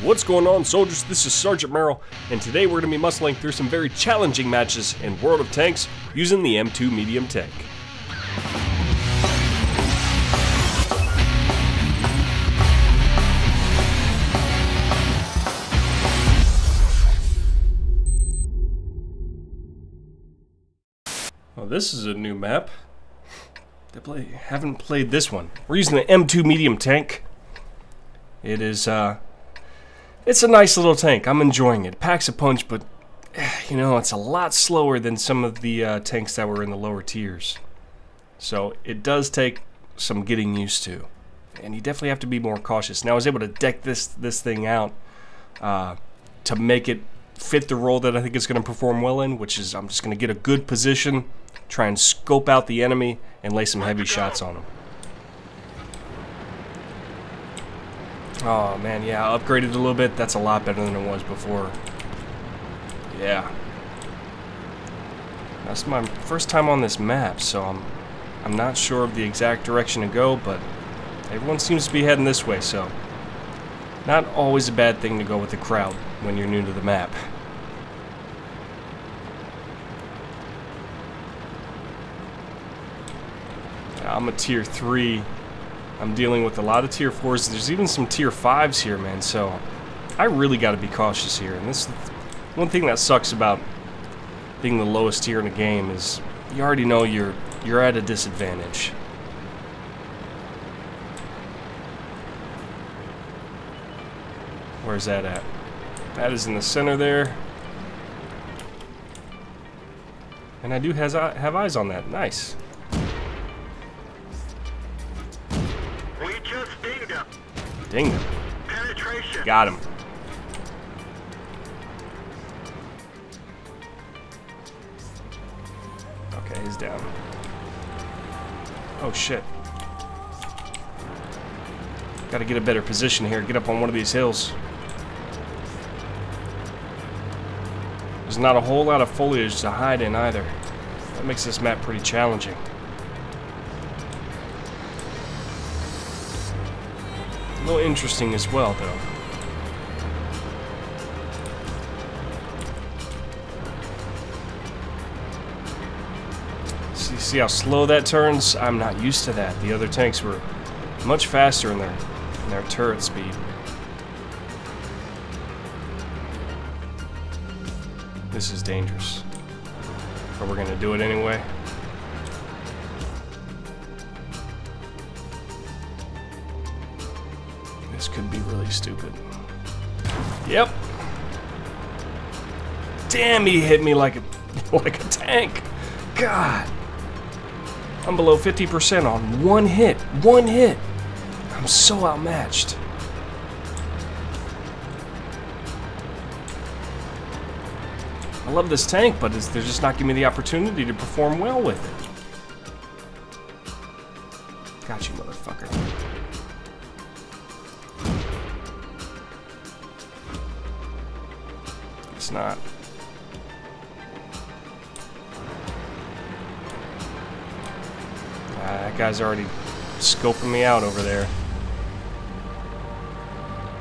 What's going on, soldiers? This is Sergeant Merrill, and today we're going to be muscling through some very challenging matches in World of Tanks using the M2 medium tank. Well, this is a new map. Haven't played this one. We're using the M2 medium tank. It is, it's a nice little tank. I'm enjoying it. It packs a punch, but, you know, it's a lot slower than some of the tanks that were in the lower tiers. So, it does take some getting used to. And you definitely have to be more cautious. Now, I was able to deck this thing out to make it fit the role that I think it's going to perform well in, which is I'm just going to get a good position, try and scope out the enemy, and lay some heavy shots on them. Oh man, yeah, I upgraded a little bit. That's a lot better than it was before. Yeah. That's my first time on this map, so I'm not sure of the exact direction to go, but everyone seems to be heading this way, so not always a bad thing to go with the crowd when you're new to the map. I'm a tier 3. I'm dealing with a lot of tier 4s. There's even some tier 5s here, man, so I really got to be cautious here. And this one thing that sucks about being the lowest tier in the game is you already know you're at a disadvantage. Where's that at? That is in the center there. And I do have eyes on that. Nice. Dinged him. Penetration. Got him. Okay, he's down. Oh shit. Gotta get a better position here. Get up on one of these hills. There's not a whole lot of foliage to hide in either. That makes this map pretty challenging. A little interesting as well, though. See how slow that turns? I'm not used to that. The other tanks were much faster in their turret speed. This is dangerous. But we're gonna do it anyway. This could be really stupid. Yep. Damn, he hit me like a tank. God. I'm below 50% on one hit. One hit. I'm so outmatched. I love this tank, but they're just not giving me the opportunity to perform well with it. Got you, motherfucker. It's not. That guy's already scoping me out over there.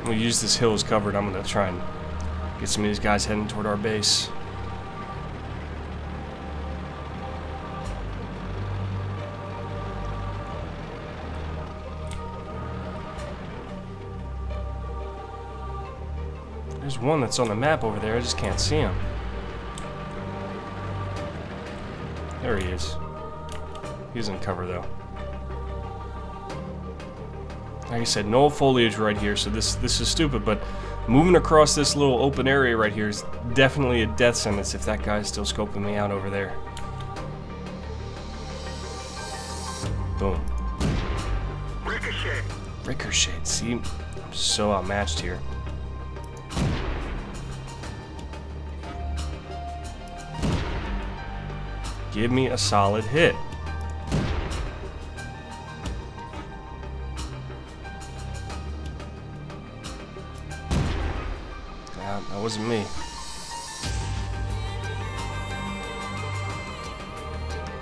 I'm gonna use this hill as covered. I'm gonna try and get some of these guys heading toward our base. There's one that's on the map over there, I just can't see him. There he is. He's in cover though. Like I said, no foliage right here, so this is stupid, but moving across this little open area right here is definitely a death sentence if that guy's still scoping me out over there. Boom. Ricochet. Ricochet. See, I'm so outmatched here. Give me a solid hit. That wasn't me.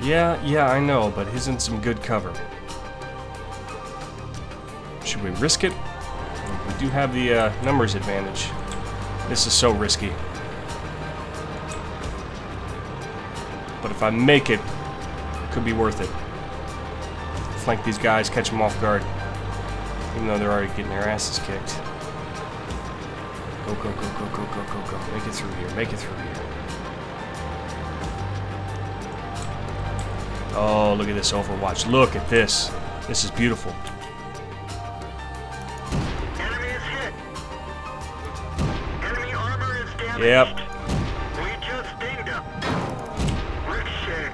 Yeah, I know, but he's in some good cover. Should we risk it? If we do have the numbers advantage. This is so risky. But if I make it, it could be worth it. Flank these guys, catch them off guard. Even though they're already getting their asses kicked. Go, go, go, go, go, go, go, go. Make it through here, make it through here. Oh, look at this Overwatch. Look at this. This is beautiful. Enemy is hit. Enemy armor is damaged. Yep. We just dinged him. Ricochet.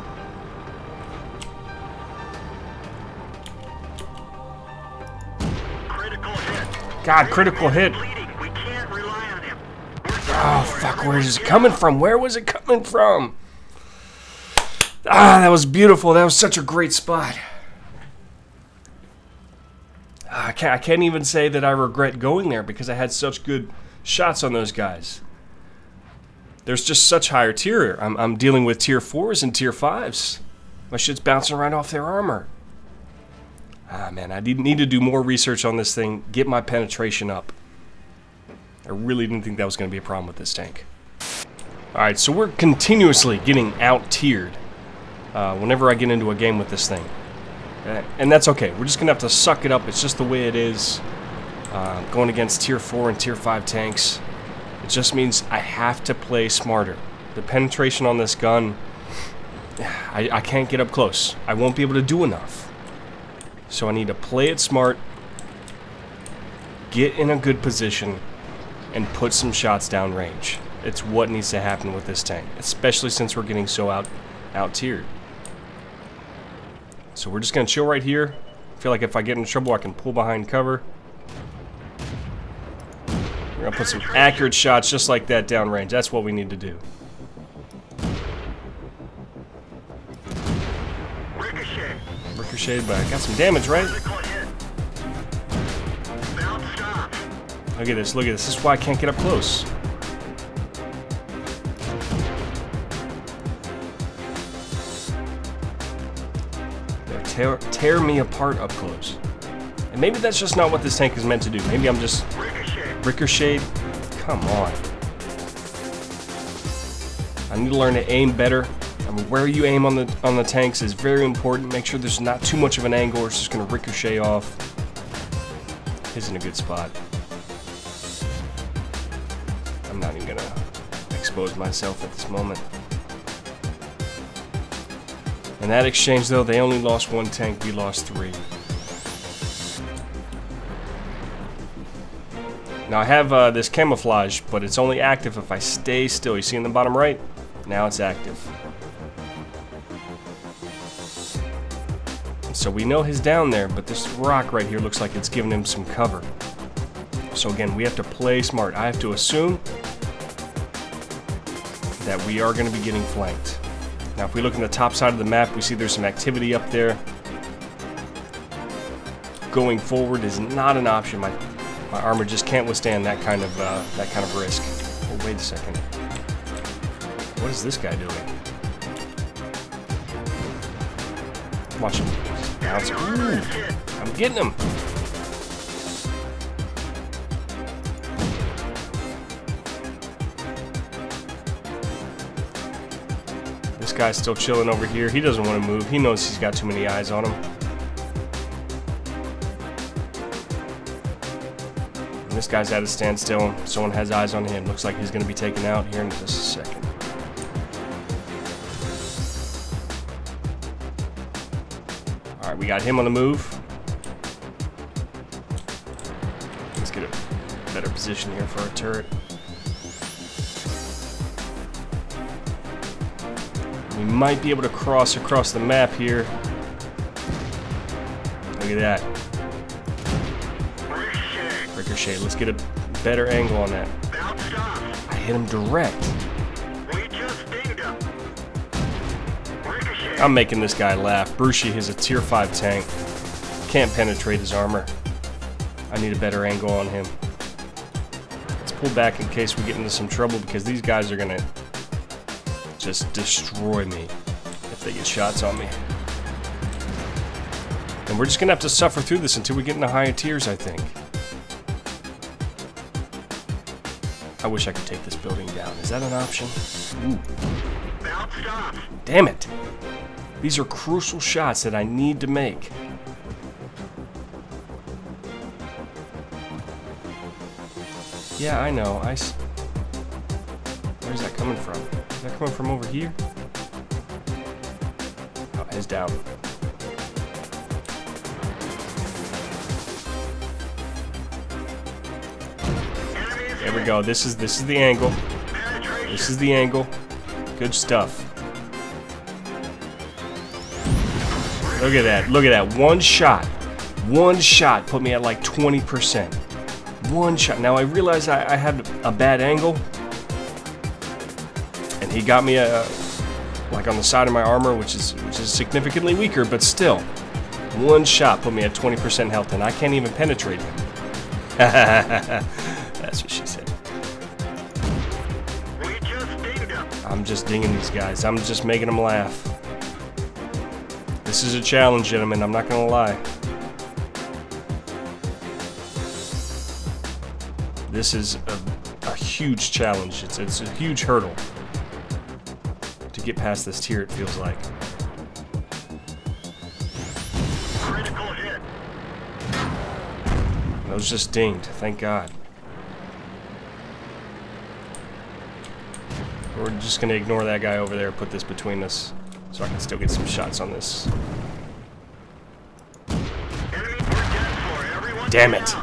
Critical hit. God, critical hit. Bleeding. We can't rely on him. Oh, fuck, where is it coming from? Where was it coming from? Ah, that was beautiful. That was such a great spot. I can't even say that I regret going there because I had such good shots on those guys. There's just such higher tier. I'm dealing with tier 4s and tier 5s. My shit's bouncing right off their armor. Ah, man, I need to do more research on this thing, get my penetration up. I really didn't think that was going to be a problem with this tank. Alright, so we're continuously getting out-tiered whenever I get into a game with this thing. And that's okay. We're just going to have to suck it up. It's just the way it is. Going against tier 4 and tier 5 tanks. It just means I have to play smarter. The penetration on this gun, I can't get up close. I won't be able to do enough. So I need to play it smart, get in a good position, and put some shots down range. It's what needs to happen with this tank, especially since we're getting so out-tiered. So we're just going to chill right here. I feel like if I get in trouble, I can pull behind cover. We're going to put some accurate shots just like that downrange. That's what we need to do. Ricocheted, but I got some damage, right? Look at this, look at this. This is why I can't get up close. Tear me apart up close. And maybe that's just not what this tank is meant to do. Maybe I'm just ricocheted. Come on. I need to learn to aim better. I mean, where you aim on the tanks is very important. Make sure there's not too much of an angle or it's just going to ricochet off. Isn't a good spot. I'm not even going to expose myself at this moment. In that exchange, though, they only lost 1 tank, we lost 3. Now, I have this camouflage, but it's only active if I stay still. You see in the bottom right? Now it's active. So we know he's down there, but this rock right here looks like it's giving him some cover. So again, we have to play smart. I have to assume that we are going to be getting flanked. Now, if we look in the top side of the map, we see there's some activity up there. Going forward is not an option. My armor just can't withstand that kind of risk. Oh, wait a second. What is this guy doing? Watch him bounce. Ooh, I'm getting him. This guy's still chilling over here. He doesn't want to move. He knows he's got too many eyes on him. And this guy's at a standstill. Someone has eyes on him. Looks like he's going to be taken out here in just a second. Alright, we got him on the move. Let's get a better position here for our turret. We might be able to cross across the map here. Look at that. Ricochet. Let's get a better angle on that. I hit him direct. I'm making this guy laugh. Brucey is a tier 5 tank. Can't penetrate his armor. I need a better angle on him. Let's pull back in case we get into some trouble because these guys are gonna just destroy me if they get shots on me. And we're just gonna have to suffer through this until we get into higher tiers, I think. I wish I could take this building down. Is that an option? Ooh. Bounced off. Damn it. These are crucial shots that I need to make. Yeah, I know. Where's that coming from? Is that coming from over here? Oh, it's down. There we go. This is the angle. This is the angle. Good stuff. Look at that. Look at that. One shot. One shot put me at like 20%. One shot. Now I realize I had a bad angle. And he got me like on the side of my armor, which is significantly weaker, but still. One shot put me at 20% health, and I can't even penetrate him. That's what she said. We just dinged him. I'm just dinging these guys. I'm just making them laugh. This is a challenge, gentlemen. I'm not gonna lie. This is a huge challenge. It's a huge hurdle to get past this tier, it feels like. Critical hit. I was just dinged, thank God. We're just gonna ignore that guy over there, put this between us, so I can still get some shots on this. Enemy we're dead for. Everyone Damn it!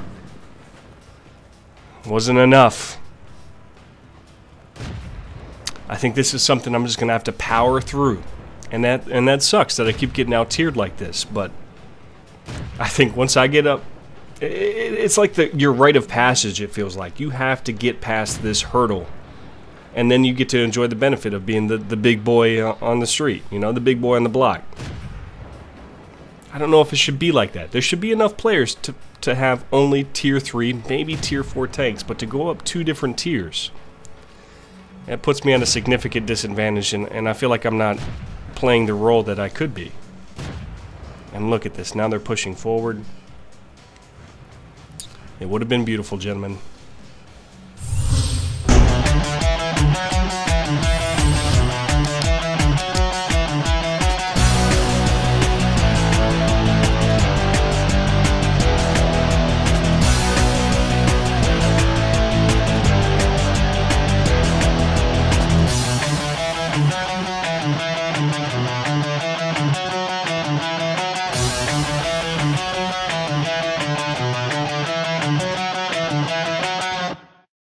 Wasn't enough. I think this is something I'm just gonna have to power through, and that sucks that I keep getting out tiered like this. But I think once I get up, it's like your rite of passage. It feels like you have to get past this hurdle, and then you get to enjoy the benefit of being the big boy on the street. You know, the big boy on the block. I don't know if it should be like that. There should be enough players to have only tier 3, maybe tier 4 tanks, but to go up 2 different tiers, it puts me at a significant disadvantage, and I feel like I'm not playing the role that I could be. And look at this, now they're pushing forward. It would have been beautiful, gentlemen.